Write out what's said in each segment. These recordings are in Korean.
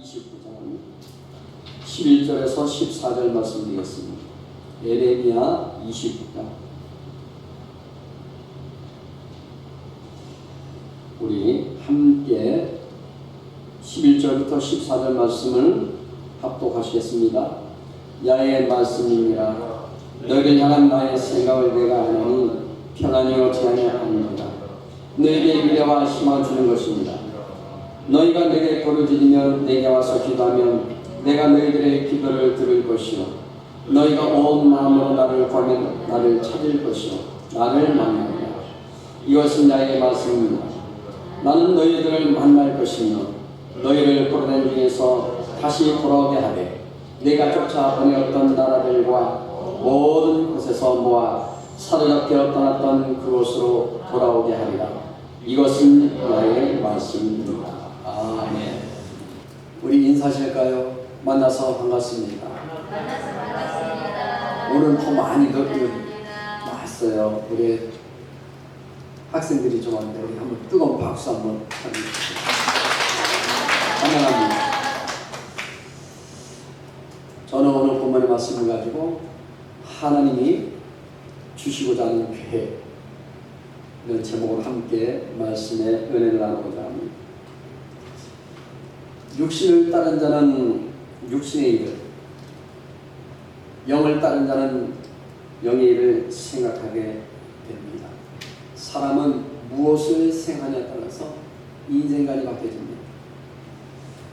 29장 11절에서 14절 말씀드리겠습니다. 예레미야 29장. 우리 함께 11절부터 14절 말씀을 합독하시겠습니다. 야의 말씀이니라. 너희를 향한 나의 생각을 내가 하노니 평안이요 재앙이 아닙니다. 너희에게 미래와 희망을 주는 것입니다. 너희가 내게 부르짖으면 내게 와서 기도하면 내가 너희들의 기도를 들을 것이요 너희가 온 마음으로 나를 구하면 나를 찾을 것이요 나를 만나리라. 이것은 나의 말씀입니다. 나는 너희들을 만날 것이며 너희를 끌어낸 중에서 다시 돌아오게 하되 내가 쫓아 보내었던 나라들과 모든 곳에서 모아 사로잡혀 떠났던 그곳으로 돌아오게 하리라. 이것은 나의 말씀입니다. 아멘. 우리 인사하실까요? 만나서 반갑습니다. 오늘 더 많이 왔어요. 우리 학생들이 좀 왔는데 우리 한번 뜨거운 박수 한번 해주십시오. 감사합니다. 저는 오늘 본문의 말씀을 가지고 하나님이 주시고자 하는 계획 이런 제목으로 함께 말씀의 은혜를 나누고자 합니다. 육신을 따른 자는 육신의 일을, 영을 따른 자는 영의 일을 생각하게 됩니다. 사람은 무엇을 생각하냐에 따라서 인생관이 바뀌어집니다.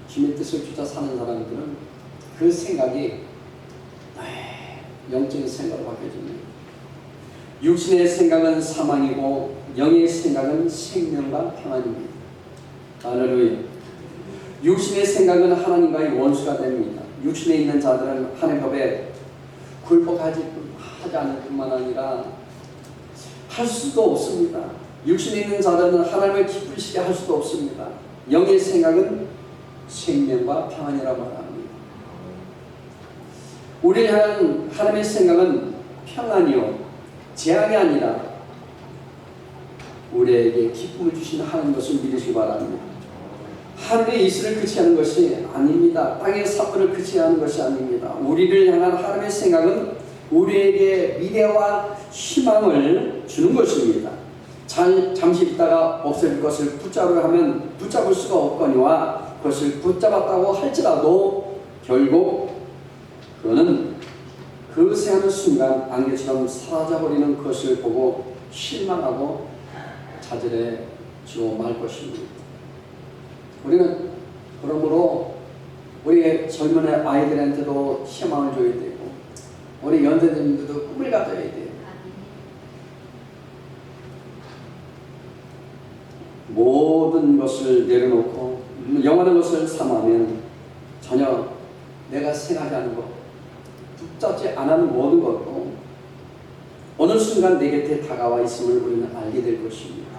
주님의 뜻을 쫓아 사는 사람들은 그 생각이 영적인 생각으로 바뀌어집니다. 육신의 생각은 사망이고 영의 생각은 생명과 평안입니다. 할렐루야. 육신의 생각은 하나님과의 원수가 됩니다. 육신에 있는 자들은 하나님의 법에 굴복하지 않을 뿐만 아니라 할 수도 없습니다. 육신에 있는 자들은 하나님을 기쁘시게 할 수도 없습니다. 영의 생각은 생명과 평안이라고 말합니다. 우리를 향한 하나님의 생각은 평안이요 재앙이 아니라 우리에게 기쁨을 주시는 하나님 것을 믿으시기 바랍니다. 하늘의 이슬을 그치하는 것이 아닙니다. 땅의 사뿐을 그치하는 것이 아닙니다. 우리를 향한 하나님의 생각은 우리에게 미래와 희망을 주는 것입니다. 잠시 있다가 없어질 것을 붙잡으려 하면 붙잡을 수가 없거니와 그것을 붙잡았다고 할지라도 결국 그는 그 새하는 순간 안개처럼 사라져버리는 것을 보고 실망하고 좌절해지고 말 것입니다. 우리는 그러므로 우리의 젊은 아이들한테도 희망을 줘야 되고 우리 연세대님들도 꿈을 가져야 돼요. 모든 것을 내려놓고 영원한 것을 삼으면 전혀 내가 생각하지 않은 것, 붙잡지 않은 모든 것도 어느 순간 내 곁에 다가와 있음을 우리는 알게 될 것입니다.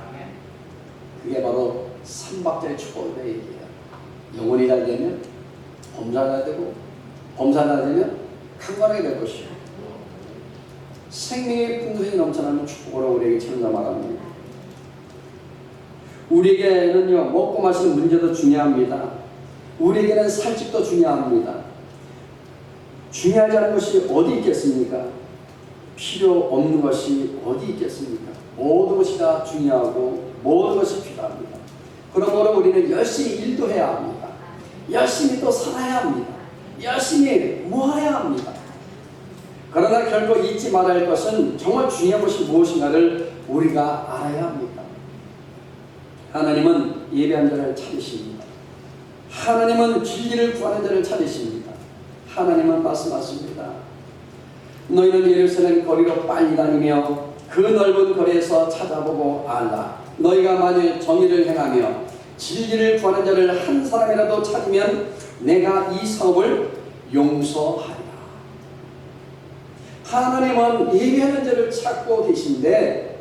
그게 바로 삼박자의 축복의 얘기예요. 영혼이 잘 되면 범사가 되고 범사가 되면 강건하게 될 것이요 생명의 풍성이 넘쳐나는 축복으로 우리에게 전자 말합니다. 우리에게는요 먹고 마시는 문제도 중요합니다. 우리에게는 살집도 중요합니다. 중요하지 않은 것이 어디 있겠습니까? 필요 없는 것이 어디 있겠습니까? 모든 것이 다 중요하고 모든 것이 필요합니다. 그러므로 우리는 열심히 일도 해야 합니다. 열심히 또 살아야 합니다. 열심히 모아야 합니다. 그러나 결국 잊지 말아야 할 것은 정말 중요한 것이 무엇인가를 우리가 알아야 합니다. 하나님은 예배한 자를 찾으십니다. 하나님은 진리를 구하는 자를 찾으십니다. 하나님은 말씀하십니다. 너희는 예루살렘 거리로 빨리 다니며 그 넓은 거리에서 찾아보고 알라. 너희가 만일 정의를 행하며 진리를 구하는 자를 한 사람이라도 찾으면 내가 이 사업을 용서하리라. 하나님은 예배하는 자를 찾고 계신데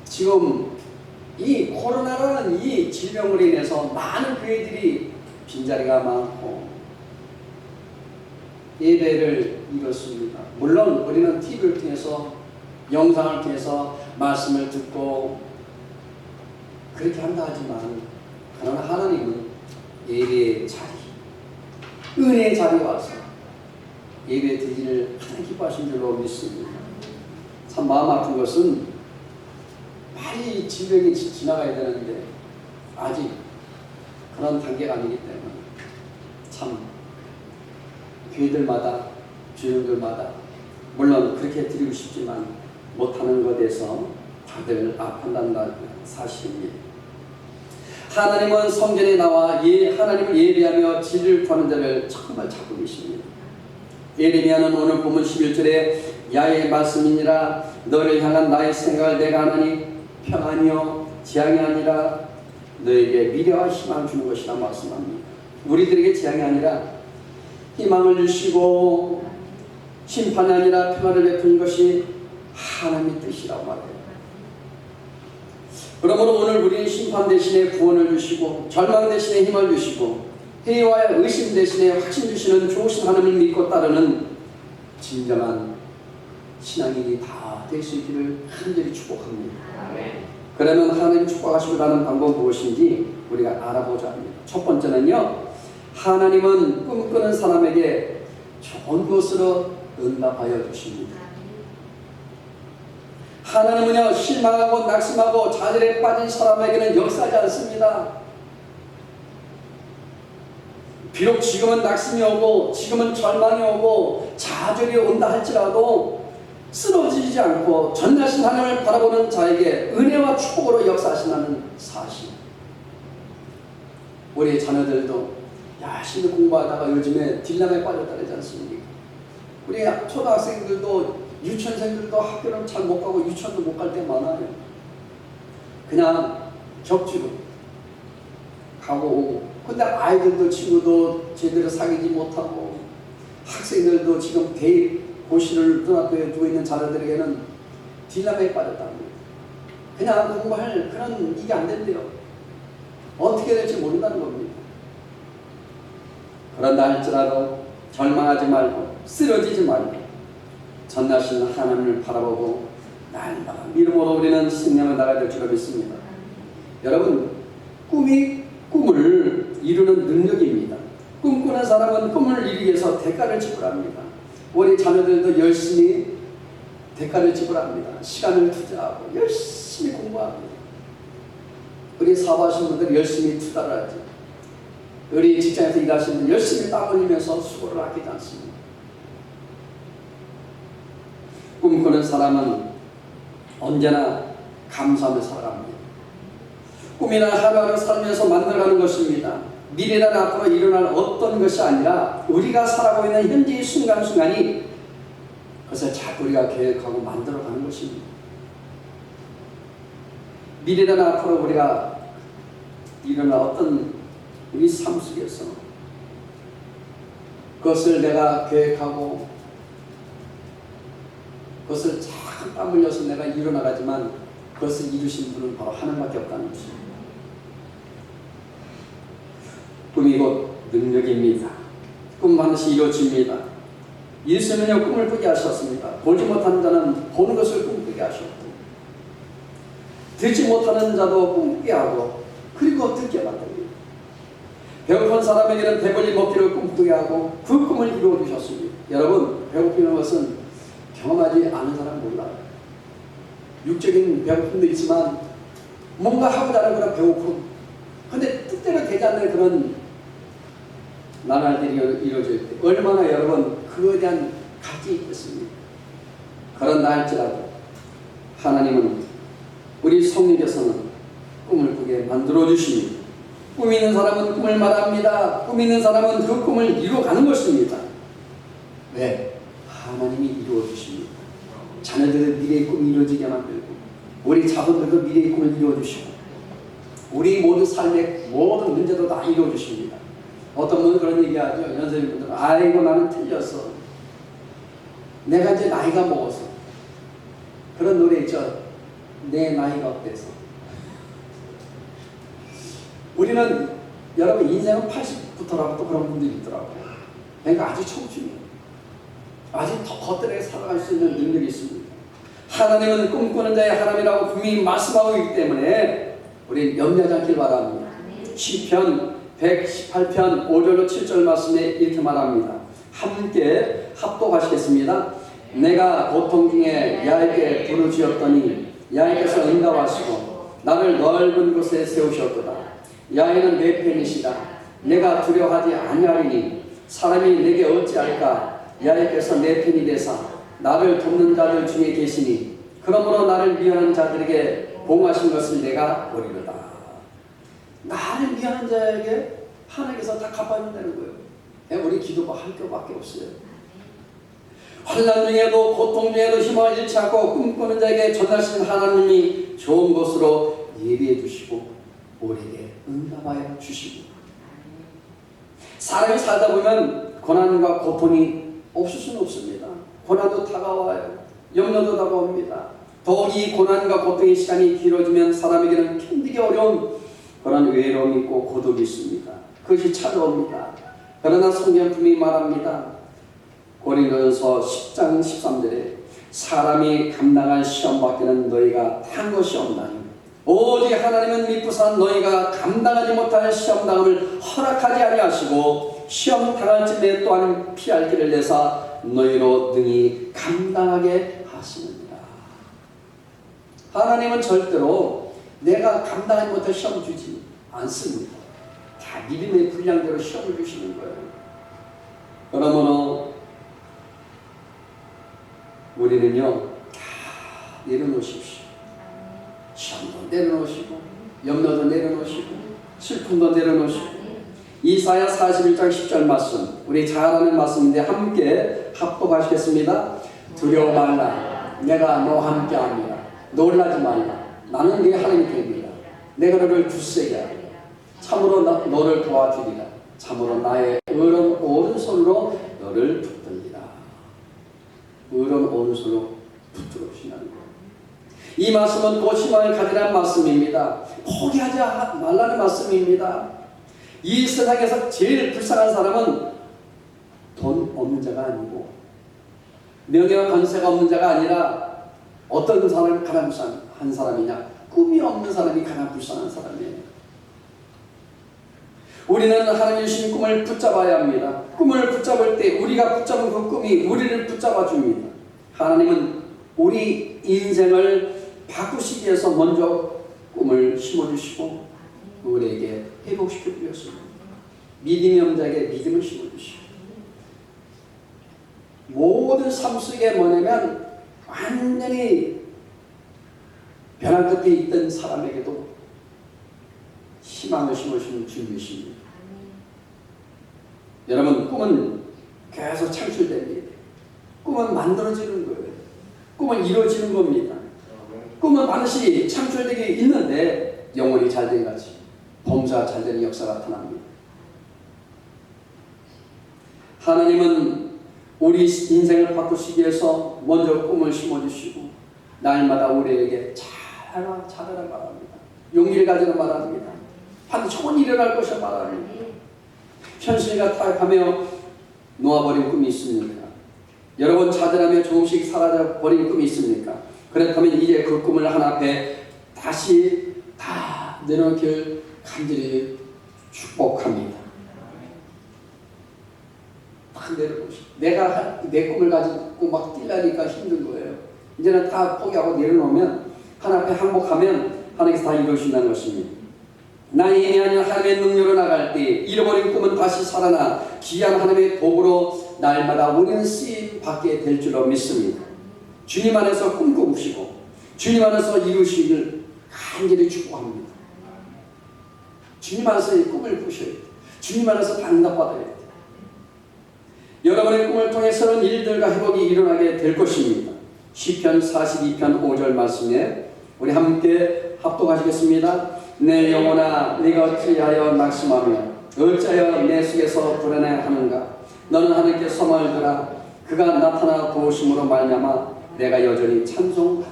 지금 이 코로나라는 이 질병으로 인해서 많은 교회들이 빈자리가 많고 예배를 이뤘습니다. 물론 우리는 TV를 통해서 영상을 통해서 말씀을 듣고 그렇게 한다 하지만 그러나 하나님은 예배의 자리, 은혜의 자리에 와서 예배 드리기를 가장 기뻐하신 줄로 믿습니다. 참 마음 아픈 것은 빨리 질병이 지나가야 되는데 아직 그런 단계가 아니기 때문에 참 교회들마다 주님들마다 물론 그렇게 드리고 싶지만 못하는 것에서 다들 아픈다는 사실입니다. 하나님은 성전에 나와 하나님을 예배하며 진리를 구하는 자를 정말 찾고 계십니다. 예레미야는 오늘 본문 11절에 야의 말씀이니라 너를 향한 나의 생각을 내가 하나니 평안이요 재앙이 아니라 너에게 미래와 희망을 주는 것이라 말씀합니다. 우리들에게 재앙이 아니라 희망을 주시고 심판이 아니라 평안을 베푸는 것이 하나님의 뜻이라고 말해요. 그러므로 오늘 우리는 심판 대신에 구원을 주시고 절망 대신에 힘을 주시고 회의와 의심 대신에 확신 주시는 좋으신 하나님을 믿고 따르는 진정한 신앙인이 다 될 수 있기를 간절히 축복합니다. 그러면 하나님 축복하시고 가는 방법은 무엇인지 우리가 알아보자 합니다. 첫 번째는요, 하나님은 꿈꾸는 사람에게 좋은 것으로 응답하여 주십니다. 하나님은요, 실망하고 낙심하고 좌절에 빠진 사람에게는 역사하지 않습니다. 비록 지금은 낙심이 오고 지금은 절망이 오고 좌절이 온다 할지라도 쓰러지지 않고 전능하신 하나님을 바라보는 자에게 은혜와 축복으로 역사하신다는 사실. 우리 자녀들도 열심히 공부하다가 요즘에 딜레마에 빠졌다 그러지 않습니까? 우리 초등학생들도 유치원생들도 학교를 잘 못 가고 유치원도 못 갈 때 많아요. 그냥 격주로 가고 오고. 근데 아이들도 친구도 제대로 사귀지 못하고 학생들도 지금 대입 고시를 고등학교에 두고 있는 자녀들에게는 딜레마에 빠졌답니다. 그냥 공부할 그런 이게 안 된대요. 어떻게 될지 모른다는 겁니다. 그런다 할지라도 절망하지 말고 쓰러지지 말고 전능하신 하나님을 바라보고 날마다 믿음으로 우리는 승리하며 나가야 될 줄 믿습니다. 여러분, 꿈이 꿈을 이루는 능력입니다. 꿈꾸는 사람은 꿈을 이루기 위해서 대가를 지불합니다. 우리 자녀들도 열심히 대가를 지불합니다. 시간을 투자하고 열심히 공부합니다. 우리 사업하시는 분들 열심히 투자를 하죠. 우리 직장에서 일하시는 분들 열심히 땀 흘리면서 수고를 아끼지 않습니다. 꿈꾸는 사람은 언제나 감사하며 살아갑니다. 꿈이란 하루하루 살면서 만들어가는 것입니다. 미래란 앞으로 일어날 어떤 것이 아니라 우리가 살아가고 있는 현재의 순간순간이 그것을 자꾸 우리가 계획하고 만들어가는 것입니다. 미래란 앞으로 우리가 일어날 어떤 우리 삶 속에서 그것을 내가 계획하고 그것을 자꾸 땀 흘려서 내가 일어나가지만 그것을 이루신 분은 바로 하나님밖에 없다는 것입니다. 꿈이 곧 능력입니다. 꿈 반드시 이루어집니다. 예수님은요, 꿈을 꾸게 하셨습니다. 보지 못하는 자는 보는 것을 꿈꾸게 하셨고 듣지 못하는 자도 꿈꾸게 하고 그리고 듣게 만듭니다. 배고픈 사람에게는 배불리 먹기를 꿈꾸게 하고 그 꿈을 이루어 주셨습니다. 여러분, 배고프는 것은 경험하지 않은 사람 몰라요. 육적인 배고픔도 있지만 뭔가 하고자 하는 그런 배고픔, 근데 뜻대로 되지 않는 그런 나날들이 이루어질 때 얼마나 여러분 그거에 대한 가치 있겠습니까? 그런다 할지라도 하나님은 우리 성령께서는 꿈을 꾸게 만들어 주십니다. 꿈 있는 사람은 꿈을 말합니다. 꿈 있는 사람은 그 꿈을 이루어가는 것입니다. 왜? 하나님이 이루어 주십니다. 자녀들의 미래의 꿈이 이루어지게 만들고 우리 자손들도 미래의 꿈을 이루어 주시고 우리 모든 삶의 모든 문제도 다 이루어 주십니다. 어떤 분은 그런 얘기하죠. 연세인 분들은 아이고 나는 틀렸어. 내가 이제 나이가 먹어서. 그런 노래 있죠. 내 나이가 어때서. 우리는 여러분 인생은 80부터라고 또 그런 분들이 있더라고요. 그러니까 아주 청춘이에요. 아직 더 겉들에 살아갈 수 있는 능력이 있습니다. 하나님은 꿈꾸는 자의 하나님이라고 분명히 말씀하고 있기 때문에 우리 염려하지 않길 바랍니다. 시편 118편 5절로 7절 말씀에 이렇게 말합니다. 함께 합독하시겠습니다. 내가 고통 중에 야에게 부르짖었더니 야에게서 응답하시고 나를 넓은 곳에 세우셨도다. 야에는 내 편이시다. 내가 두려워하지 아니하리니 사람이 내게 어찌할까. 야에게서 내 편이 되사 나를 돕는 자들 중에 계시니 그러므로 나를 미워하는 자들에게 봉하신 것을 내가 보리로다. 나를 미워하는 자에게 하나님께서 다 갚아준다는 거예요. 우리 기도가 할 것밖에 없어요. 환난 중에도 고통 중에도 희망을 잃지 않고 꿈꾸는 자에게 전하신 하나님이 좋은 곳으로 예비해 주시고 우리에게 응답하여 주시고, 사람이 살다 보면 고난과 고통이 없을 수는 없습니다. 고난도 다가와요. 염려도 다가옵니다. 더욱 이 고난과 고통의 시간이 길어지면 사람에게는 견디기 어려운 그런 외로움이 있고 고독이 있습니다. 그것이 찾아옵니다. 그러나 성경 분명히 말합니다. 고린도전서 10장 13절에 사람이 감당할 시험밖에는 너희가 한 것이 없나니 오직 하나님은 미쁘사 너희가 감당하지 못할 시험당함을 허락하지 아니하시고 시험 당할 쯤에 또한 피할 길을 내사 너희로 능히 감당하게 하시느니라. 하나님은 절대로 내가 감당하지 못할 시험 주지 않습니다. 다 믿음의 분량대로 시험을 주시는 거예요. 그러므로 우리는요, 다 내려놓으십시오. 시험도 내려놓으시고 염려도 내려놓으시고 슬픔도 내려놓으시고. 이사야 41장 10절 말씀, 우리 잘 아는 말씀인데 함께 합독하시겠습니다. 두려워 말라, 내가 너와 함께 합니다. 놀라지 말라, 나는 네 하나님이 됩니다. 내가 너를 굳세게 하리라. 참으로 너를 도와주리라. 참으로 나의 의로운 오른손으로 너를 붙들리라. 의로운 오른손으로 붙들어 주시는 거예요. 이 말씀은 곧 희망을 가지라는 말씀입니다. 포기하지 말라는 말씀입니다. 이 세상에서 제일 불쌍한 사람은 돈 없는 자가 아니고 명예와 권세가 없는 자가 아니라 어떤 사람이 가장 불쌍한 사람이냐? 꿈이 없는 사람이 가장 불쌍한 사람이에요. 우리는 하나님 주신 꿈을 붙잡아야 합니다. 꿈을 붙잡을 때 우리가 붙잡은 그 꿈이 우리를 붙잡아 줍니다. 하나님은 우리 인생을 바꾸시기 위해서 먼저 꿈을 심어주시고 우리에게 회복시켜 주셨습니다. 믿음이 없는 자에게 믿음을 심어주시고, 모든 삶 속에 뭐냐면 완전히 변화 끝에 있던 사람에게도 희망을 심어주시는 주님이십니다. 여러분, 꿈은 계속 창출됩니다. 꿈은 만들어지는 거예요. 꿈은 이루어지는 겁니다. 꿈은 반드시 창출되게 있는데 영혼이 잘된 같이 범사가 잘되는 역사가 나타납니다. 하나님은 우리 인생을 바꾸시기 위해서 먼저 꿈을 심어주시고 날마다 우리에게 잘하라 말합니다. 용기를 가지라 말합니다. 반드시 좋은 일이 일어날 것이라 말합니다. 현실과 타협하며 놓아버린 꿈이 있습니까? 여러분 좌절하며 조금씩 사라져버린 꿈이 있습니까? 그렇다면 이제 그 꿈을 하나 앞에 다시 다 내려놓기를 간절히 축복합니다. 다 내려놓으시고, 내가 내 꿈을 가지고 막 뛰려니까 힘든 거예요. 이제는 다 포기하고 내려놓으면 하나 앞에 항복하면 하나님께서 다 이루신다는 것입니다. 나의 힘이 아닌 하나님의 능력으로 나갈 때 잃어버린 꿈은 다시 살아나 귀한 하나님의 도구로 날마다 우리는 쓰임 받게 될 줄로 믿습니다. 주님 안에서 꿈꾸시고 주님 안에서 이루시기를 간절히 축복합니다. 주님 안에서 이 꿈을 꾸셔야 돼요. 주님 안에서 응답받아야 돼요. 여러분의 꿈을 통해 새로운 일들과 회복이 일어나게 될 것입니다. 시편 42편 5절 말씀에 우리 함께 합독하시겠습니다. 내 영혼아, 네가 어찌하여 낙심하며 어찌하여 내 속에서 불안해하는가? 너는 하나님께 소망을 두라. 그가 나타나 도우심으로 말미암아 내가 여전히 찬송하리라.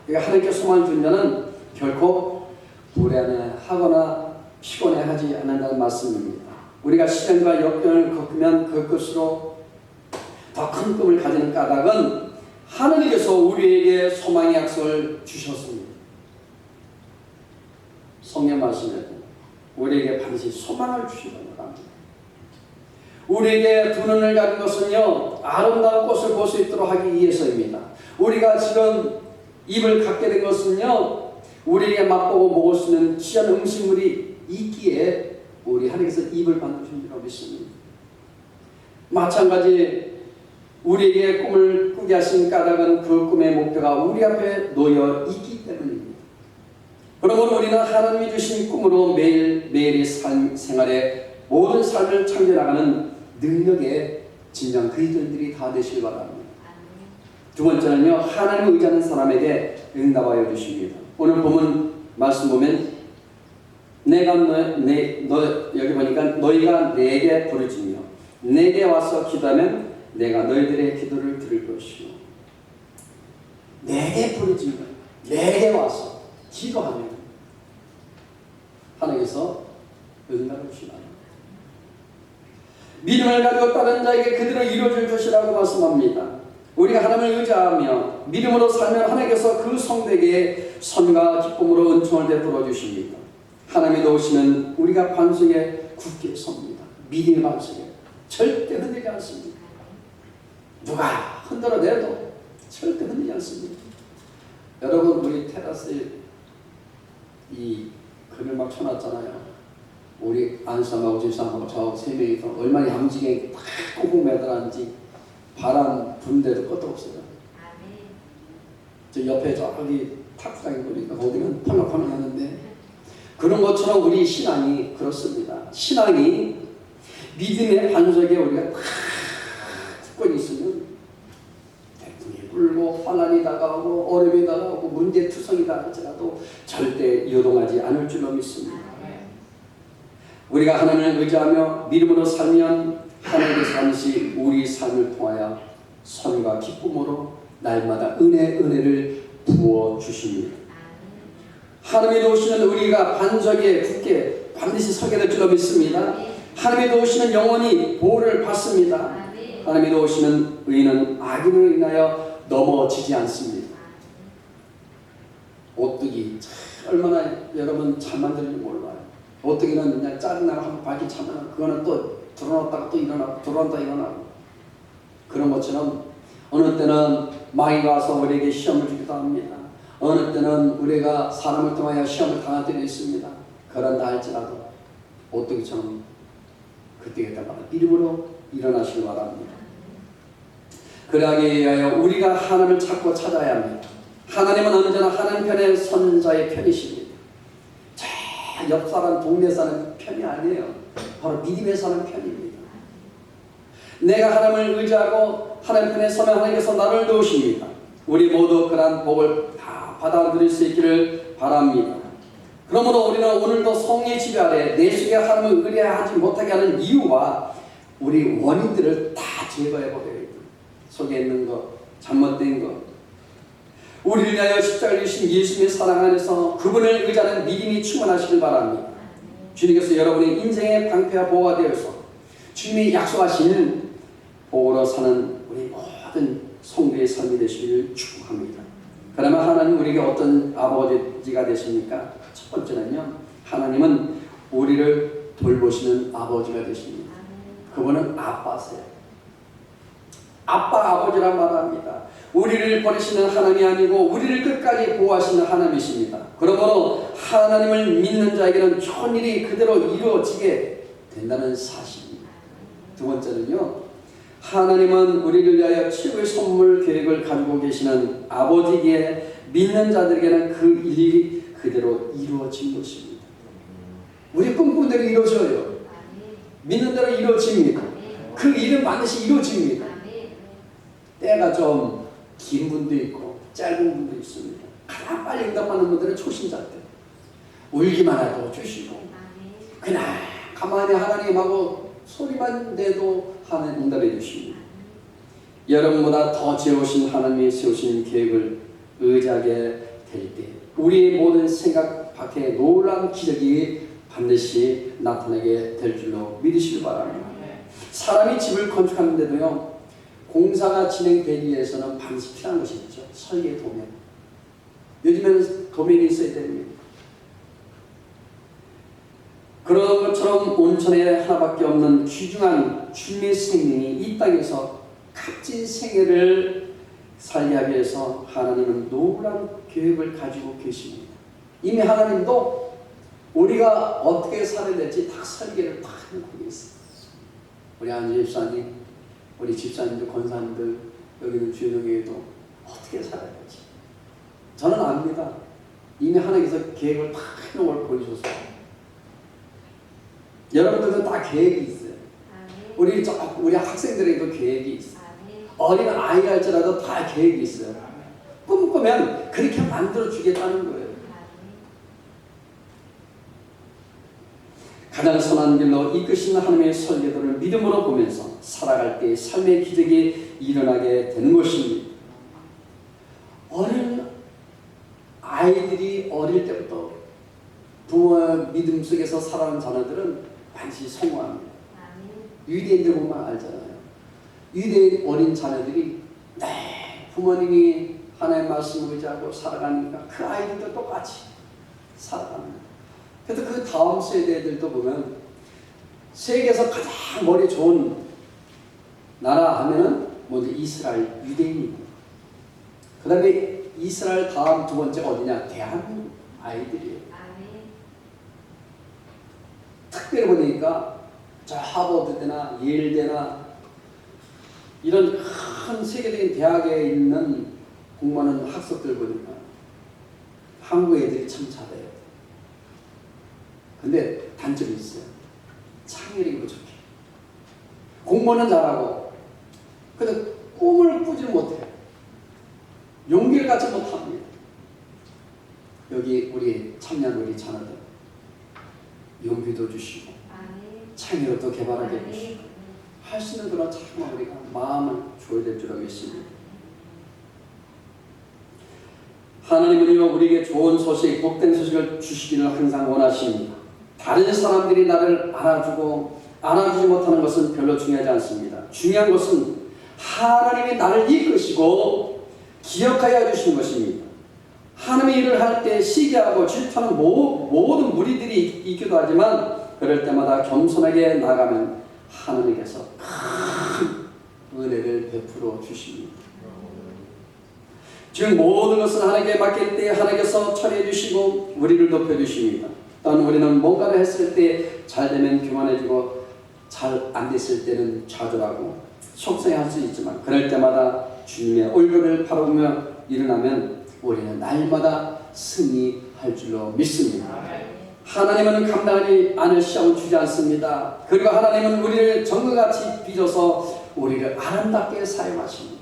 그러니까 하나님께 소망을 둔 자는 결코 불안해하거나 피곤해하지 않는다는 말씀입니다. 우리가 시련과 역경을 겪으면 그것으로 더 큰 꿈을 가지는 까닭은 하나님께서 우리에게 소망의 약속을 주셨습니다. 성경 말씀에 우리에게 반드시 소망을 주신다는 겁니다. 우리에게 두 눈을 가진 것은요, 아름다운 꽃을 볼 수 있도록 하기 위해서입니다. 우리가 지금 입을 갖게 된 것은요, 우리에게 맛보고 먹을 수 있는 귀한 음식물이 있기에 우리 하나님께서 입을 만드신 줄 믿습니다. 마찬가지 우리에게 꿈을 꾸게 하신 까닭은 그 꿈의 목표가 우리 앞에 놓여 있기 때문입니다. 그러므로 우리는 하나님이 주신 꿈으로 매일매일의 생활에 모든 삶을 창조나가는 능력의 진정 그리스도인들이 다 되시길 바랍니다. 두 번째는요, 하나님을 의지하는 사람에게 응답하여 주십니다. 오늘 본문 말씀 보면 내가 여기 보니까 너희가 내게 부르짖으며 내게 와서 기도하면 내가 너희들의 기도를 들을 것이요. 내게 부르짖으며 내게 와서 기도하면 하나님께서 응답을 주시나요? 믿음을 가지고 다른 자에게 그대로 이루어질 것이라고 말씀합니다. 우리가 하나님을 의지하며 믿음으로 살면 하나님께서 그 성도에게 선과 기쁨으로 은총을 베풀어 주십니다. 하나님이 도우시면 우리가 반석에 굳게 섭니다. 믿음의 반석에 절대 흔들리지 않습니다. 누가 흔들어내도 절대 흔들리지 않습니다. 여러분, 우리 테라스에 이 금을 막 쳐놨잖아요. 우리 안수함하고 집사함하고 저하고 세 명이서 얼마나 얌지게 딱 꽁꽁 매달았는지 바람 분데도 끝도 없어요. 저 옆에 저기 탁구장이 보니까 거기는 펄럭펄럭하는데 그런 것처럼 우리 신앙이 그렇습니다. 신앙이 믿음의 반석에 우리가 탁 특권이 있으면 태풍이 불고 환란이 다가오고 어려움이 다가오고 문제투성이 다가올지라도 절대 요동하지 않을 줄로 믿습니다. 우리가 하나님을 의지하며 믿음으로 살면 하나님께서 반드시 우리 삶을 통하여 선과 기쁨으로 날마다 은혜를 부어주십니다. 하나님이 도우시는 우리가 반석에 굳게 반드시 서게 될 줄로 믿습니다. 하나님이 도우시는 영원히 보호를 받습니다. 하나님이 도우시는 의인은 악인으로 인하여 넘어지지 않습니다. 오뚜기 얼마나 여러분 잘 만드는지 몰라요. 오뚜기는 그냥 짜증나고 한번 발기 차면 그거는 또 들어놨다가 또 일어나고 들어왔다 일어나고 그런 것처럼 어느 때는 마귀가 와서 우리에게 시험을 주기도 합니다. 어느 때는 우리가 사람을 통하여 시험을 당할 때도 있습니다. 그런다 할지라도 오뚜기처럼 그때그때마다 믿음으로 일어나시길 바랍니다. 그러하기 위하여 우리가 하나님을 찾고 찾아야 합니다. 하나님은 언제나 하나님 편에 선 자의 편이십니다. 옆 사람, 동네 사는 편이 아니에요. 바로 믿음에 사는 편입니다. 내가 하나님을 의지하고 하나님 편에 서면 하나님께서 나를 도우십니다. 우리 모두 그러한 복을 다 받아들일 수 있기를 바랍니다. 그러므로 우리는 오늘도 성령의 지배 아래 내 속에 하나님을 의뢰하지 못하게 하는 이유와 우리 원인들을 다 제거해 보려고 합니다. 속에 있는 것, 잘못된 것, 우리를 위하여 십자가를 지신 예수님의 사랑 안에서 그분을 의지하는 믿음이 충만하시길 바랍니다. 주님께서 여러분의 인생의 방패와 보호가 되어서 주님이 약속하신 복으로 사는 우리 모든 성도의 삶이 되시기를 축복합니다. 그러면 하나님 우리에게 어떤 아버지가 되십니까? 첫 번째는요, 하나님은 우리를 돌보시는 아버지가 되십니다. 그분은 아빠세요. 아빠, 아버지란 말합니다. 우리를 버리시는 하나님이 아니고 우리를 끝까지 보호하시는 하나님이십니다. 그러므로 하나님을 믿는 자에게는 좋은 일이 그대로 이루어지게 된다는 사실입니다. 두 번째는요, 하나님은 우리를 위하여 최고의 선물 계획을 가지고 계시는 아버지기에 믿는 자들에게는 그 일이 그대로 이루어진 것입니다. 우리 꿈꾼 대로 이루어져요. 믿는 대로 이루어집니다. 그 일은 반드시 이루어집니다. 때가 좀 긴 분도 있고 짧은 분도 있습니다. 가장 빨리 응답받는 분들은 초신자 때 울기만 해도 주시고 그냥 가만히 하나님하고 소리만 내도 하나님 응답해 주십니다. 여러분보다 더 지혜로우신 하나님이 세우신 계획을 의지하게 될 때 우리의 모든 생각 밖에 놀라운 기적이 반드시 나타나게 될 줄로 믿으시기 바랍니다. 사람이 집을 건축하는데도요, 공사가 진행되기 위해서는 반드시 필요한 것이 있죠. 설계 도면. 요즘에는 도면이 있어야 됩니다. 이것처럼 온천에 하나밖에 없는 귀중한 주님의 생명이 이 땅에서 값진 생애를 살게 하기 위해서 하나님은 놀라운 계획을 가지고 계십니다. 이미 하나님도 우리가 어떻게 살아야 될지 다 설계를 다 하고 있어요. 우리 안주 집사님, 우리 집사님들, 권사님들, 여기 있는 주인에게도 어떻게 살아야 될지 저는 압니다. 이미 하나님께서 계획을 다 해놓은 걸 보여줬어요. 여러분들은 다 계획이 있어요. 우리 학생들에게도 계획이 있어요. 어린 아이가 할지라도 다 계획이 있어요. 꿈꾸면 그렇게 만들어 주겠다는 거예요. 가장 선한 길로 이끄시는 하나님의 설계도를 믿음으로 보면서 살아갈 때 삶의 기적이 일어나게 되는 것입니다. 어린 아이들이 어릴 때부터 부모의 믿음 속에서 살아가는 자녀들은 반드시 성공합니다. 유대인들 보면 알잖아요. 유대인 어린 자녀들이 부모님이 하나님의 말씀을 의지하고 살아가니까 그 아이들도 똑같이 살아갑니다. 그래서 그 다음 세대들도 보면 세계에서 가장 머리 좋은 나라 하면은 먼저 이스라엘 유대인이고, 그 다음에 이스라엘 다음 두 번째가 어디냐? 대한민국 아이들이에요. 특별히 보니까 저 하버드대나 예일대나 이런 큰 세계적인 대학에 있는 공부하는 학생들 보니까 한국 애들이 참 잘해요. 근데 단점이 있어요. 창의력이 부족해. 공부는 잘하고 근데 꿈을 꾸지를 못해요. 용기를 갖지 못합니다. 여기 우리 참여한 우리 자녀들 용기도 주시고 창의력도 개발하게 해주시고 할 수 있는 그런 참 우리가 마음을 줘야 될 줄 알겠습니다. 하나님은요 우리에게 좋은 소식, 복된 소식을 주시기를 항상 원하십니다. 다른 사람들이 나를 알아주고 알아주지 못하는 것은 별로 중요하지 않습니다. 중요한 것은 하나님이 나를 이끄시고 기억하여 주시는 것입니다. 하나님의 일을 할 때 시기하고 질투하는 모든 무리들이 있기도 하지만 그럴 때마다 겸손하게 나가면 하나님께서 큰 은혜를 베풀어 주십니다. 즉 모든 것은 하나님께 맡길 때 하나님께서 처리해 주시고 우리를 높여 주십니다. 또한 우리는 뭔가를 했을 때 잘 되면 교만해지고 잘 안 됐을 때는 좌절하고 속상해할 수 있지만 그럴 때마다 주님의 얼굴을 바라보며 일어나면 우리는 날마다 승리할 줄로 믿습니다. 하나님은 감당하지 않을 시험을 주지 않습니다. 그리고 하나님은 우리를 정글같이 빚어서 우리를 아름답게 사용하십니다.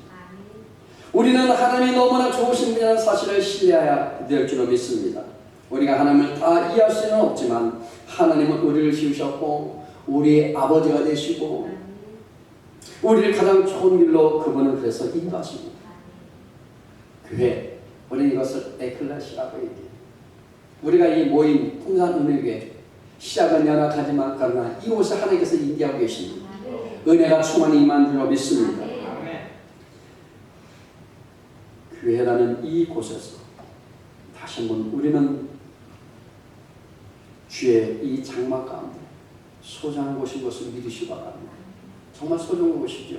우리는 하나님이 너무나 좋으신 분이라는 사실을 신뢰해야 될 줄로 믿습니다. 우리가 하나님을 다 이해할 수는 없지만 하나님은 우리를 지으셨고 우리의 아버지가 되시고 우리를 가장 좋은 길로 그분은 그래서 인도하십니다. 교회, 우리는 이것을 에클레시아라고 얘기해요. 우리가 이 모임 풍산은혜교회 시작은 연약하지만 그러나 이곳에 하나님께서 인도하고 계십니다. 은혜가 충만히 임한 줄로 믿습니다. 교회라는 이곳에서 다시 한번 우리는 주의 이 장막 가운데 소중한 곳인 것을 믿으시기 바랍니다. 정말 소중한 곳이죠.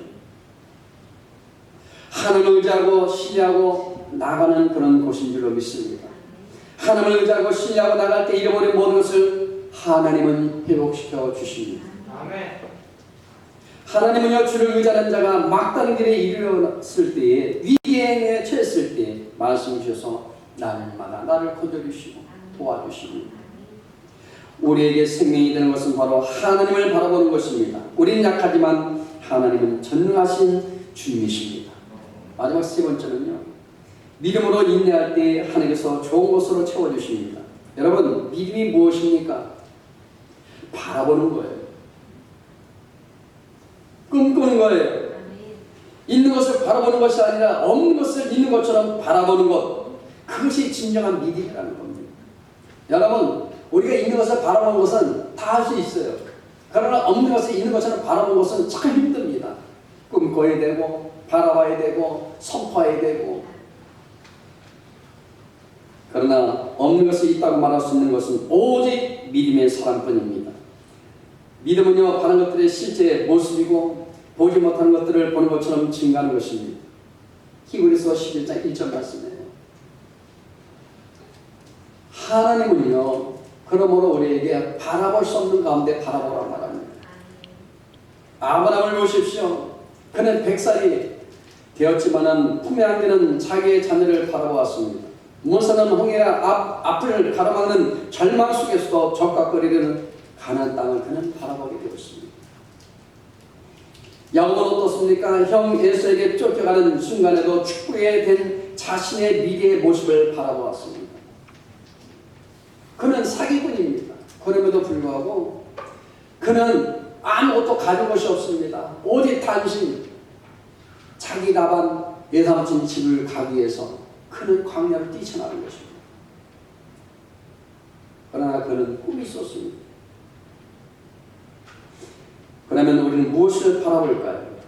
하나님을 의지하고 신뢰하고 나가는 그런 곳인 줄로 믿습니다. 하나님을 의지하고 신뢰하고 나갈 때 잃어버린 모든 것을 하나님은 회복시켜 주십니다. 하나님은요 주를 의지하는 자가 막다른 길에 이르렀을 때에 위기에 처했을 때 말씀 주셔서 날마다 나를 건져주시고 도와주십니다. 우리에게 생명이 되는 것은 바로 하나님을 바라보는 것입니다. 우리는 약하지만 하나님은 전능하신 주님이십니다. 마지막 세 번째는요, 믿음으로 인내할 때 하나님께서 좋은 것으로 채워주십니다. 여러분, 믿음이 무엇입니까? 바라보는 거예요. 꿈꾸는 거예요. 있는 것을 바라보는 것이 아니라 없는 것을 있는 것처럼 바라보는 것, 그것이 진정한 믿음이라는 겁니다. 여러분, 우리가 있는 것을 바라보는 것은 다 할 수 있어요. 그러나 없는 것을 있는 것처럼 바라보는 것은 참 힘듭니다. 꿈꿔야 되고 바라봐야 되고 선포해야 되고. 그러나 없는 것이 있다고 말할 수 있는 것은 오직 믿음의 사람뿐입니다. 믿음은요, 바른 것들의 실제 모습이고 보지 못하는 것들을 보는 것처럼 증가하는 것입니다. 히브리서 11장 1절 말씀이에요. 하나님은요, 그러므로 우리에게 바라볼 수 없는 가운데 바라보라 말합니다. 아브라함을 보십시오. 그는 100살이 되었지만은 품에 안기는 자기의 자녀를 바라보았습니다. 모세는 홍해 앞을 가로막는 절망 속에서도 적각거리는 가나안 땅을 그는 바라보게 되었습니다. 야곱은 어떻습니까? 형 에서에게 쫓겨가는 순간에도 축복에 된 자신의 미래의 모습을 바라보았습니다. 그는 사기꾼입니다. 그럼에도 불구하고 그는 아무것도 가진 것이 없습니다. 오직 단지 자기 나반 외삼촌 집을 가기 위해서 그는 광야를 뛰쳐나간 것입니다. 그러나 그는 꿈이 있었습니다. 그러면 우리는 무엇을 바라볼까요?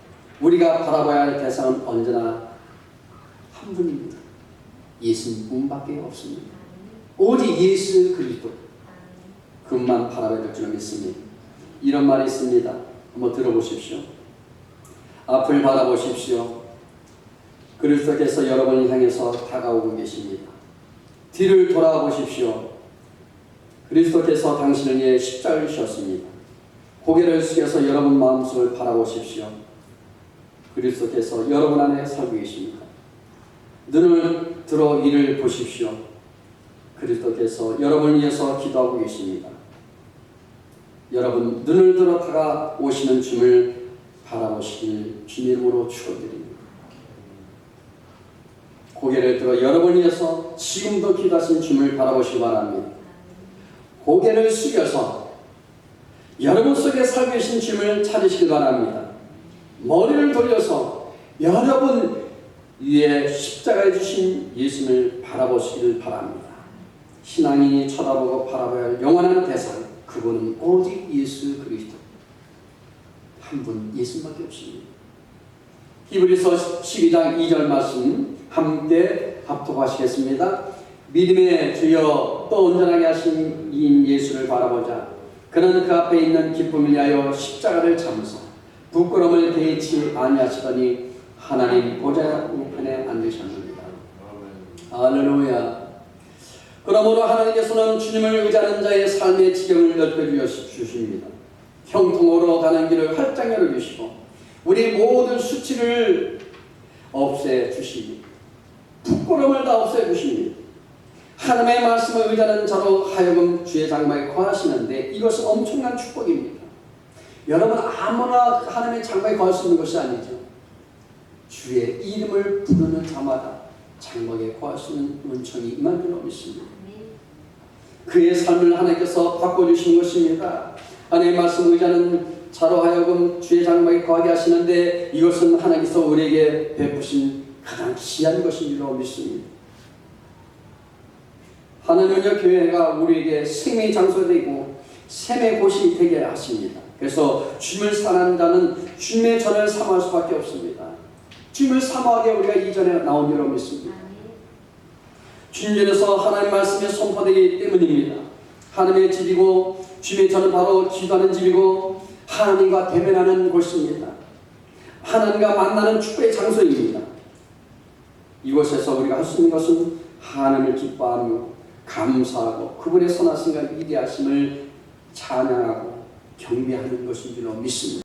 우리가 바라봐야 할 대상은 언제나 한 분입니다. 예수님뿐밖에 없습니다. 오직 예수 그리스도 그분만 바라봐야 될 줄 믿습니다. 이런 말이 있습니다. 한번 들어보십시오. 앞을 바라보십시오. 그리스도께서 여러분을 향해서 다가오고 계십니다. 뒤를 돌아보십시오. 그리스도께서 당신을 위해 십자가를 지셨습니다. 고개를 숙여서 여러분 마음속을 바라보십시오. 그리스도께서 여러분 안에 살고 계십니다. 눈을 들어 이를 보십시오. 그리스도께서 여러분을 위해서 기도하고 계십니다. 여러분 눈을 들어 다가오시는 주님을 바라보시길 주님으로 축원드립니다. 고개를 들어 여러분을 위해서 지금도 기도하신 주님을 바라보시기 바랍니다. 고개를 숙여서 여러분 속에 살고 계신 주님을 찾으시기 바랍니다. 머리를 돌려서 여러분 위에 십자가에 주신 예수님을 바라보시기를 바랍니다. 신앙인이 쳐다보고 바라봐야 할 영원한 대상, 그분은 오직 예수 그리스도 한 분 예수님밖에 없습니다. 히브리서 12장 2절 말씀 함께 합독하시겠습니다. 믿음의 주여 또 온전하게 하신 이 예수를 바라보자. 그는 그 앞에 있는 기쁨을 위하여 십자가를 참으사 부끄러움을 개의치 아니하시더니 하나님 보좌 우편에 앉으셨습니다. 할렐루야. 그러므로 하나님께서는 주님을 의지하는 자의 삶의 지경을 넓혀주십니다. 형통으로 가는 길을 활짝 열어주시고 우리 모든 수치를 없애주시니 부끄러움을 다 없애주십니다. 하나님의 말씀을 의지하는 자로 하여금 주의 장막에 거하시는데 이것은 엄청난 축복입니다. 여러분 아무나 하나님의 장막에 거할 수 있는 것이 아니죠. 주의 이름을 부르는 자마다 장막에 거할 수 있는 은총이 임한 줄로 믿습니다. 그의 삶을 하나님께서 바꿔주신 것입니다. 하나님의 말씀을 의지하는 자로 하여금 주의 장막에 거하게 하시는데 이것은 하나님께서 우리에게 베푸신 가장 귀한 것인 줄로 믿습니다. 하나님은요 교회가 우리에게 생명의 장소가 되고 샘의 곳이 되게 하십니다. 그래서 주님을 사랑하는 자는 주님의 전을 사모할 수밖에 없습니다. 주님을 사모하게 우리가 이전에 나온 줄로 믿습니다. 주님 전에서 하나님 말씀이 선포되기 때문입니다. 하나님의 집이고 주님의 전은 바로 기도하는 집이고 하나님과 대면하는 곳입니다. 하나님과 만나는 축복의 장소입니다. 이곳에서 우리가 할 수 있는 것은 하나님을 기뻐하며 감사하고 그분의 선하심과 위대하심을 찬양하고 경배하는 것인 줄로 믿습니다.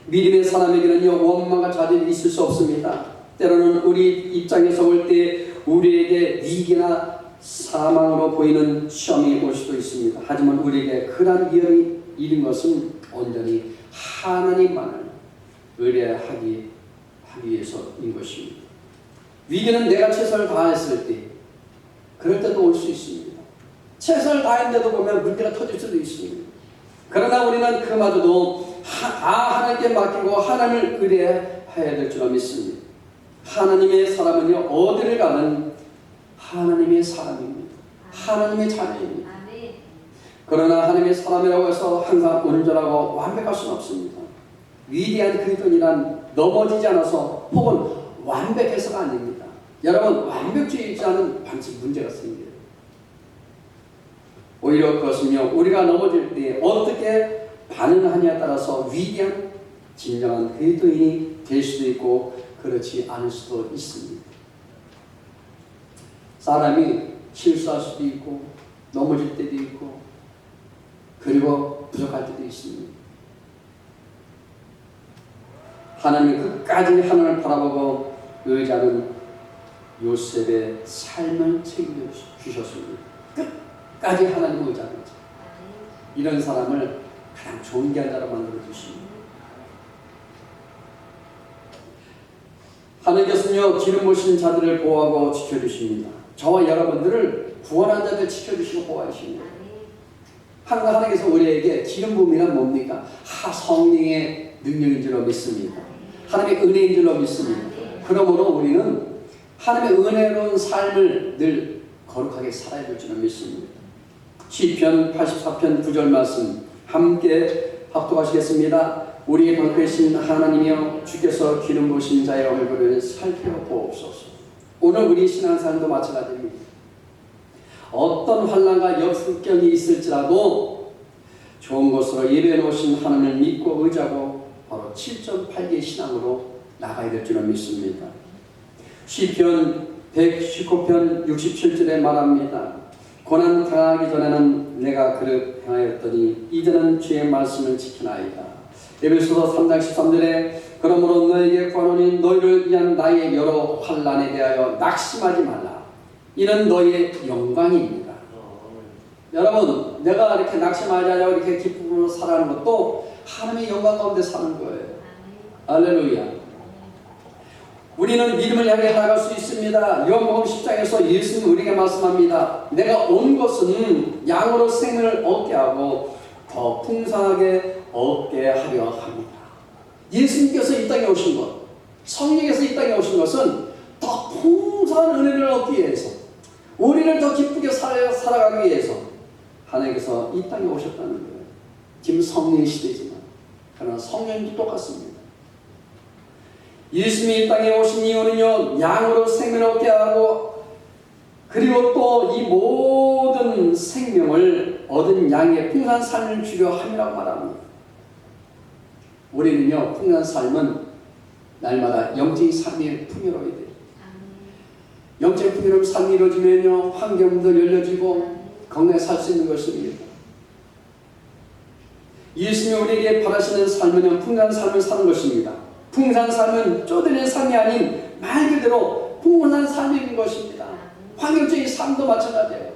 믿음의 사람에게는요 원망과 좌절이 있을 수 없습니다. 때로는 우리 입장에서 볼 때 우리에게 위기나 사망으로 보이는 시험이 올 수도 있습니다. 하지만 우리에게 그러한 위험이 이른 것은 온전히 하나님만을 의뢰하기 위해서인 것입니다. 위기는 내가 최선을 다했을 때 그럴 때도 올 수 있습니다. 최선을 다했는데도 보면 문제가 터질 수도 있습니다. 그러나 우리는 그마저도 하나님께 맡기고 하나님을 의뢰해야 될 줄 믿습니다. 하나님의 사람은요 어디를 가든 하나님의 사람입니다. 하나님의 자녀입니다. 그러나 하나님의 사람이라고 해서 항상 온전하고 완벽할 수는 없습니다. 위대한 그리스도인이란 넘어지지 않아서 혹은 완벽해서가 아닙니다. 여러분 완벽주의자는 반드시 문제가 생겨요. 오히려 그것은요 우리가 넘어질 때 어떻게 반응하냐에 따라서 위대한 진정한 그리스도인이 될 수도 있고 그렇지 않을 수도 있습니다. 사람이 실수할 수도 있고 넘어질 때도 있고 그리고 부족할 때도 있습니다. 하나님이 끝까지 하나님을 바라보고 의지하는 요셉의 삶을 책임져 주셨습니다. 끝까지 하나님을 의지하는 자, 이런 사람을 가장 존귀한 자로 만들어 주십니다. 하나님께서는요 기름 부으신 자들을 보호하고 지켜주십니다. 저와 여러분들을 구원한 자들 지켜주시고 보호하십니다. 항상 하나님께서 우리에게 기름 부음이란 뭡니까? 성령의 능력인 줄로 믿습니다. 하나님의 은혜인 줄로 믿습니다. 그러므로 우리는 하나님의 은혜로운 삶을 늘 거룩하게 살아야 될 줄로 믿습니다. 시편 84편 9절 말씀 함께 합독하시겠습니다. 우리의 방패신 하나님이여 주께서 기름 부으신 자의 얼굴을 살펴보옵소서. 오늘 우리 신앙생활도 마찬가지입니다. 어떤 환난과 역습경이 있을지라도 좋은 것으로 예배해 놓으신 하나님을 믿고 의지하고 바로 7.8개의 신앙으로 나가야 될 줄을 믿습니다. 시편 119편 67절에 말합니다. 고난 당하기 전에는 내가 그를 행하였더니 이제는 주의 말씀을 지키나이다. 에베소서 3장 13절에 그러므로 너에게 구하노니 너희를 위한 나의 여러 환난에 대하여 낙심하지 말라. 이는 너희의 영광입니다. 여러분, 내가 이렇게 낙심하지 않고 이렇게 기쁨으로 살아가는 것도 하나님의 영광 가운데 사는 거예요. 할렐루야. 우리는 믿음을 향해 나아갈 수 있습니다. 요한복음 10장에서 예수님이 우리에게 말씀합니다. 내가 온 것은 양으로 생명을 얻게 하고 더 풍성하게 얻게 하려 합니다. 예수님께서 이 땅에 오신 것, 성령께서 이 땅에 오신 것은 더 풍성한 은혜를 얻기 위해서, 우리를 더 기쁘게 살아가기 위해서 하나님께서 이 땅에 오셨다는 거예요. 지금 성령의 시대지만 그러나 성령도 똑같습니다. 예수님이 이 땅에 오신 이유는요, 양으로 생명을 얻게 하고 그리고 또 이 모든 생명을 얻은 양의 풍성한 삶을 주려 함이라고 말합니다. 우리는요, 풍성한 삶은 날마다 영적인 삶이 풍요로워야 돼요. 영적인 풍요로운 삶이 이루어지면요, 환경도 열려지고 건강하게 살 수 있는 것입니다. 예수님이 우리에게 바라시는 삶은 풍성한 삶을 사는 것입니다. 풍성한 삶은 쪼들리는 삶이 아닌 말 그대로 풍성한 삶인 것입니다. 환경적인 삶도 마찬가지예요.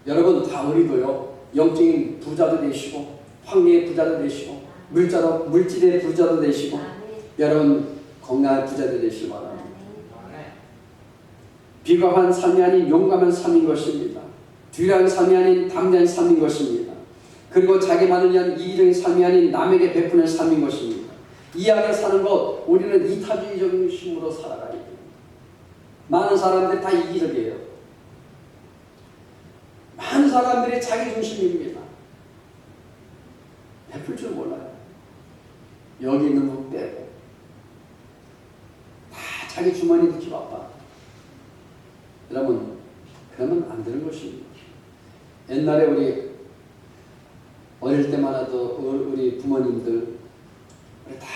여러분 다 우리도요 영적인 부자도 되시고 환경의 부자도 되시고 물질의 부자도 되시고 여러분 건강한 부자도 되시기 바랍니다. 비겁한 삶이 아닌 용감한 삶인 것입니다. 뒤란 삶이 아닌 담대한 삶인 것입니다. 그리고 자기만을 위한 이기적인 삶이 아닌 남에게 베푸는 삶인 것입니다. 이 안에 사는 것, 우리는 이타주의적인 힘으로 살아가야 돼요. 많은 사람들이 다 이기적이에요. 많은 사람들이 자기중심입니다. 베풀 줄 몰라요. 여기 있는 분 빼고 다 자기 주머니 넣기 바빠. 여러분, 그러면 안 되는 것입니다. 옛날에 우리 어릴 때만 해도 우리 부모님들 우리 다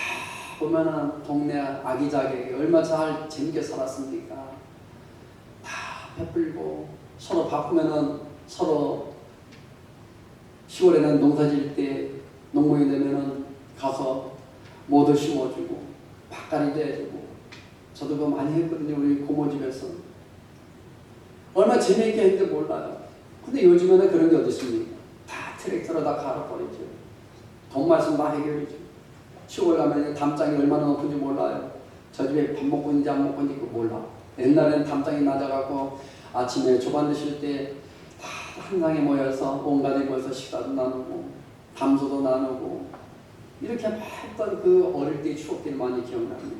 보면은 동네 아기자기 얼마 잘 재밌게 살았습니까? 다 베풀고 서로 바쁘면은 서로 시골에는 농사 지을 때 농목이 되면은 가서 모두 심어주고 밭갈이도 해주고 저도 그거 많이 했거든요. 우리 고모 집에서 얼마 재미있게 했는데 몰라요. 근데 요즘에는 그런 게 어디 있습니까? 다 트랙터로 다 갈아버리죠. 돈 말씀 다 해결이죠. 시골 가면 담장이 얼마나 높은지 몰라요. 저 집에 밥 먹고 있는지 안 먹고 있는지 몰라. 옛날에는 담장이 낮아갖고 아침에 조반 드실 때 다 한강에 모여서 온갖에 모여서 식사도 나누고 담소도 나누고 이렇게 했던 그 어릴 때의 추억들이 많이 기억납니다.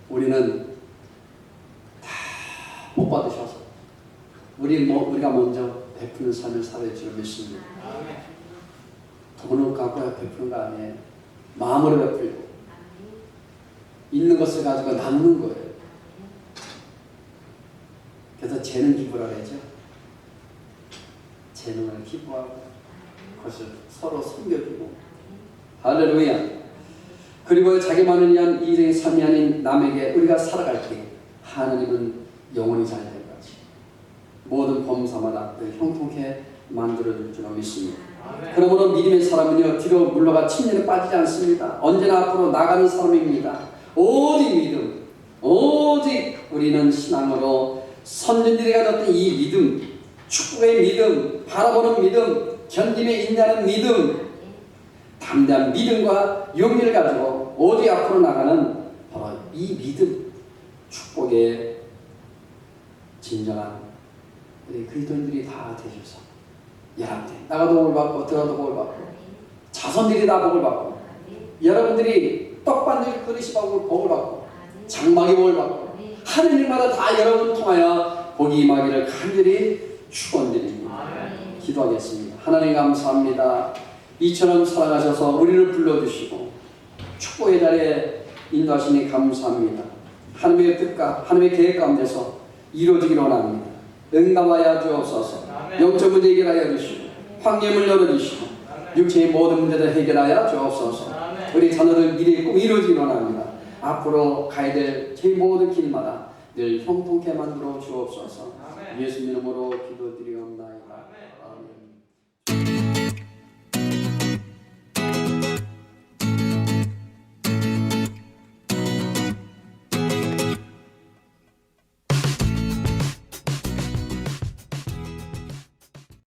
우리는 다 복 받으셔서 우리가 먼저 베푸는 삶을 살아야 줄 믿습니다. 돈을 갖고 베푸는 거 아니에요. 마음으로 베풀고 있는 것을 가지고 나누는 거예요. 그래서 재는 기부라고 하죠. 재능을 기부하고 그것을 서로 섬겨주고 할렐루야. 그리고 자기만을 위한 이생의 삶이 아닌 남에게 우리가 살아갈 때 하나님은 영원히 잘 될 것이 모든 범사마다 늘 형통케 만들어줄 줄로 믿습니다. 그러므로 믿음의 사람은요 뒤로 물러가 침륜에 빠지지 않습니다. 언제나 앞으로 나가는 사람입니다. 오직 믿음, 오직 우리는 신앙으로 선진들이 가졌던 이 믿음, 축복의 믿음, 바라보는 믿음, 견딤에 인내하는 믿음, 담대한 믿음과 용기를 가지고 오직 앞으로 나가는 바로 이 믿음, 축복의 진정한 우리 그리스도인들이 다 되셔서 여러분들이 나가도 복을 받고 들어도 복을 받고 자손들이 다 복을 받고 여러분들이 떡 반죽 그릇이 복을 받고 장막이 복을 받고 하는 일마다 다 여러분 통하여 복이 임하기를 간절히 축원드립니다. 기도하겠습니다. 하나님 감사합니다. 이처럼 살아가셔서 우리를 불러주시고 축복의 자리에 인도하시니 감사합니다. 하나님의 뜻과 하나님의 계획 가운데서 이루어지기를 원합니다. 응답하여 주옵소서. 영적 문제 해결하여 주시고 환경을 열어주시고 육체의 모든 문제를 해결하여 주옵소서. 우리 자녀들 미래의 꿈 이루어지기를 원합니다. 앞으로 가야 될 제 모든 길마다 늘 형통케 만들어 주옵소서. 예수님 이름으로 기도드리옵나이다.